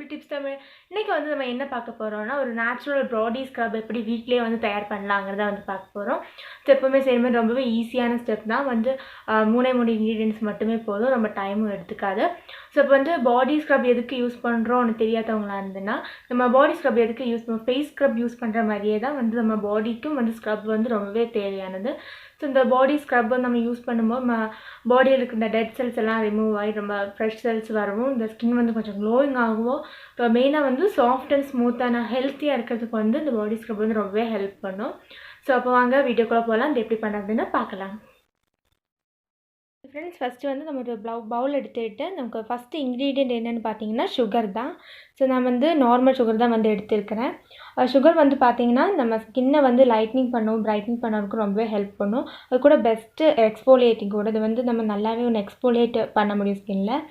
எப்படி டிப்ஸ் தமிழ். இன்னைக்கு வந்து நம்ம என்ன பார்க்க போறோம்னா ஒரு நேச்சுரல் பாடி ஸ்க்ரப் எப்படி வீட்லயே வந்து தயார் பண்ணலாம்ங்கறத வந்து பார்க்க போறோம். எப்பவுமே செய்யுமே ரொம்பவே ஈஸியான ஸ்டெப் தான். வந்து மூணே இன்கிரிடியன்ட்ஸ் மட்டுமே போதும். ரொம்ப டைமும் எடுத்துக்காது. ஸோ இப்போ வந்து பாடி ஸ்க்ரப் எதுக்கு யூஸ் பண்ணுறோம்னு தெரியாதவங்களா இருந்ததுன்னா நம்ம பாடி ஸ்க்ரப் எதுக்கு யூஸ் பண்ணுவோம், ஃபேஸ் ஸ்க்ரப் யூஸ் பண்ணுற மாதிரியே தான் வந்து நம்ம பாடிக்கும் வந்து ஸ்க்ரப் வந்து ரொம்பவே தேவையானது. ஸோ இந்த பாடி ஸ்க்ரப் வந்து நம்ம யூஸ் பண்ணும்போது நம்ம பாடியில் இருக்கிற இந்த டெட் செல்ஸ் எல்லாம் ரிமூவ் ஆகி ரொம்ப ஃப்ரெஷ் செல்ஸ் வரவும் இந்த ஸ்கின் வந்து கொஞ்சம் க்ளோயிங் ஆகவும் இப்போ மெயினாக வந்து சாஃப்ட் அண்ட் ஸ்மூத்தான ஹெல்த்தியாக இருக்கிறதுக்கு வந்து இந்த பாடி ஸ்க்ரப் வந்து ரொம்பவே ஹெல்ப் பண்ணும். ஸோ அப்போ வாங்க வீடியோக்குள்ளே போகலாம். இது எப்படி பண்ணுறதுன்னு பார்க்கலாம். ஃப்ரெண்ட்ஸ், ஃபஸ்ட்டு வந்து நம்ம ஒரு பவுல் எடுத்துக்கிட்டு நமக்கு ஃபஸ்ட்டு இன்க்ரீடியன்ட் என்னென்னு பார்த்தீங்கன்னா சுகர் தான். ஸோ நான் வந்து நார்மல் சுகர் தான் வந்து எடுத்துருக்கிறேன். சுகர் வந்து பார்த்திங்கன்னா நம்ம ஸ்கின்னை வந்து லைட்னிங் பண்ணவும் பிரைட்னிங் பண்ணுறதுக்கு ரொம்பவே ஹெல்ப் பண்ணும். அது கூட பெஸ்ட்டு எக்ஸ்போலியேட்டிங் கூட இது வந்து நம்ம நல்லாவே ஒன்று எக்ஸ்போலியேட் பண்ண முடியும் ஸ்கின்னில்.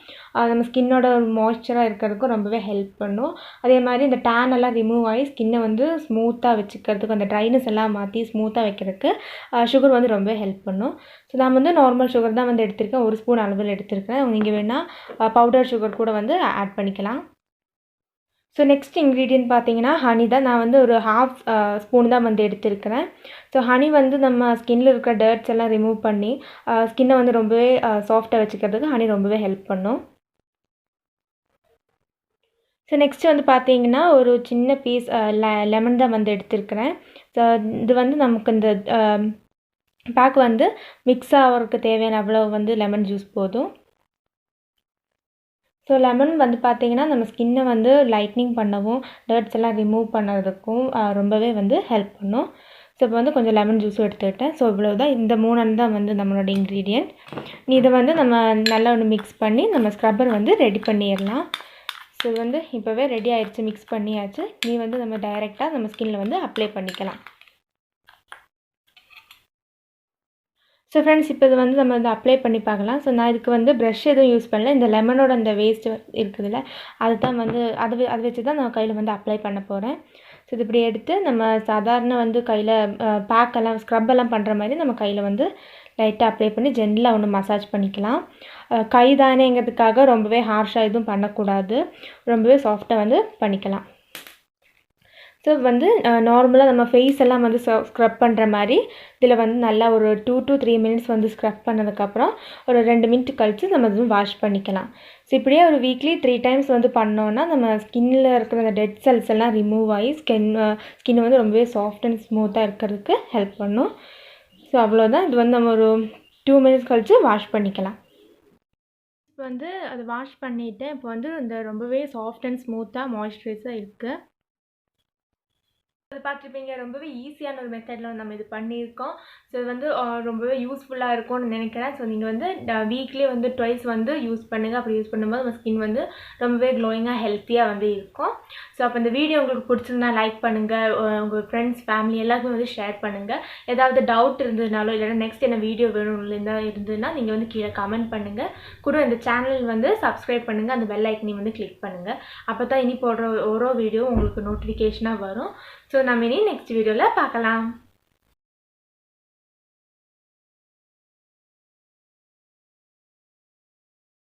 நம்ம ஸ்கின்னோட மாய்ஸ்சராக இருக்கிறதுக்கும் ரொம்பவே ஹெல்ப் பண்ணும். அதே மாதிரி இந்த டேன் எல்லாம் ரிமூவ் ஆகி ஸ்கின்னை வந்து ஸ்மூத்தாக வச்சுக்கிறதுக்கு அந்த ட்ரைனஸ் எல்லாம் மாற்றி ஸ்மூத்தாக வைக்கிறதுக்கு சுகர் வந்து ரொம்பவே ஹெல்ப் பண்ணும். ஸோ நான் வந்து நார்மல் சுகர் தான் வந்து எடுத்திருக்கேன். 1 ஸ்பூன் அளவில் எடுத்திருக்கேன். நீங்கள் வேணால் பவுடர் சுகர் கூட வந்து ஆட் பண்ணிக்கலாம். ஸோ நெக்ஸ்ட் இன்க்ரீடியன்ட் பார்த்தீங்கன்னா ஹனி தான். நான் வந்து ஒரு 1/2 ஸ்பூன் தான் வந்து எடுத்திருக்கிறேன். ஸோ ஹனி வந்து நம்ம ஸ்கின்னில் இருக்கிற டர்ட்ஸ் எல்லாம் ரிமூவ் பண்ணி ஸ்கின்னை வந்து ரொம்பவே சாஃப்டாக வச்சுக்கிறதுக்கு ஹனி ரொம்பவே ஹெல்ப் பண்ணும். ஸோ நெக்ஸ்ட் வந்து பார்த்தீங்கன்னா ஒரு சின்ன பீஸ் லெமன் தான் வந்து எடுத்திருக்கிறேன். ஸோ இது வந்து நமக்கு இந்த பேக் வந்து மிக்ஸ் ஆகிறதுக்கு தேவையான அவ்வளோ வந்து லெமன் ஜூஸ் போதும். ஸோ லெமன் வந்து பார்த்திங்கன்னா நம்ம ஸ்கின்னை வந்து லைட்னிங் பண்ணவும் டர்ட்ஸ் எல்லாம் ரிமூவ் பண்ணுறதுக்கும் ரொம்பவே வந்து ஹெல்ப் பண்ணும். ஸோ இப்போ வந்து கொஞ்சம் லெமன் ஜூஸும் எடுத்துக்கிட்டேன். ஸோ இவ்வளோ தான், இந்த 3 தான் வந்து நம்மளோட இன்க்ரீடியன்ட். இதை வந்து நம்ம நல்லா ஒன்று மிக்ஸ் பண்ணி நம்ம ஸ்க்ரப்பர் வந்து ரெடி பண்ணிடலாம். ஸோ வந்து இப்போவே ரெடி ஆகிடுச்சு, மிக்ஸ் பண்ணியாச்சு. நீ வந்து நம்ம டைரெக்டாக நம்ம ஸ்கின்னில் வந்து அப்ளை பண்ணிக்கலாம். ஸோ ஃப்ரெண்ட்ஸ், இப்போ இது வந்து நம்ம வந்து அப்ளை பண்ணி பார்க்கலாம். ஸோ நான் இதுக்கு வந்து ப்ரஷ் எதுவும் யூஸ் பண்ணல. இந்த லெமனோட அந்த வேஸ்ட் இருக்குதுல்ல அது தான் வந்து அதை வச்சு தான் நான் கையில் வந்து அப்ளை பண்ண போகிறேன். ஸோ இது இப்படி எடுத்து நம்ம சாதாரண வந்து கையில் பேக்கெல்லாம் ஸ்க்ரப்பெல்லாம் பண்ணுற மாதிரி நம்ம கையில் வந்து லைட்டாக அப்ளை பண்ணி ஜென்டலாக ஒன்று மசாஜ் பண்ணிக்கலாம். கை தானேங்கிறதுக்காக ரொம்பவே ஹார்ஷாக எதுவும் பண்ணக்கூடாது, ரொம்பவே சாஃப்டாக வந்து பண்ணிக்கலாம். ஸோ வந்து நார்மலாக நம்ம ஃபேஸ் எல்லாம் வந்து ஸ்க்ரப் பண்ணுற மாதிரி இதில் வந்து நல்லா ஒரு 2 to 3 மினிட்ஸ் வந்து ஸ்க்ரப் பண்ணதுக்கப்புறம் ஒரு 2 மினிட் கழித்து நம்ம வந்து வாஷ் பண்ணிக்கலாம். ஸோ இப்படியே ஒரு வீக்லி 3 டைம்ஸ் வந்து பண்ணோன்னா நம்ம ஸ்கின்னில் இருக்கிற அந்த டெட் செல்ஸ் எல்லாம் ரிமூவ் ஆகி ஸ்கின் வந்து ரொம்பவே சாஃப்ட் அண்ட் ஸ்மூத்தாக இருக்கிறதுக்கு ஹெல்ப் பண்ணும். ஸோ அவ்வளோதான். இது வந்து நம்ம ஒரு 2 மினிட்ஸ் கழித்து வாஷ் பண்ணிக்கலாம். இப்போ வந்து அதை வாஷ் பண்ணிவிட்டேன். இப்போ வந்து இந்த ரொம்பவே சாஃப்ட் அண்ட் ஸ்மூத்தாக மாய்ஸ்சரைஸாக இருக்குது. அது பார்த்துருப்பீங்க, ரொம்பவே ஈஸியான ஒரு மெத்தடில் நம்ம இது பண்ணியிருக்கோம். ஸோ இது வந்து ரொம்பவே யூஸ்ஃபுல்லாக இருக்கும்னு நினைக்கிறேன். ஸோ நீங்கள் வந்து வீக்லி வந்து ட்வைஸ் வந்து யூஸ் பண்ணுங்கள். அப்படி யூஸ் பண்ணும்போது நம்ம ஸ்கின் வந்து ரொம்பவே க்ளோயிங்காக ஹெல்த்தியாக வந்து இருக்கும். ஸோ அப்போ இந்த வீடியோ உங்களுக்கு பிடிச்சிருந்தா லைக் பண்ணுங்கள், உங்கள் ஃப்ரெண்ட்ஸ் ஃபேமிலி எல்லாருக்கும் வந்து ஷேர் பண்ணுங்கள். ஏதாவது டவுட் இருந்ததுனாலோ இல்லைனா நெக்ஸ்ட் என்ன வீடியோ வேணும் இருந்ததுன்னா நீங்கள் வந்து கீழே கமெண்ட் பண்ணுங்கள். கூட இந்த சேனல் வந்து சப்ஸ்கிரைப் பண்ணுங்கள், அந்த பெல் ஐக்கனையும் வந்து கிளிக் பண்ணுங்கள். அப்போ தான் இனி போடுற ஒரு வீடியோ உங்களுக்கு நோட்டிஃபிகேஷனாக வரும். ஸோ நம்ம இனி நெக்ஸ்ட் வீடியோவில் பார்க்கலாம்.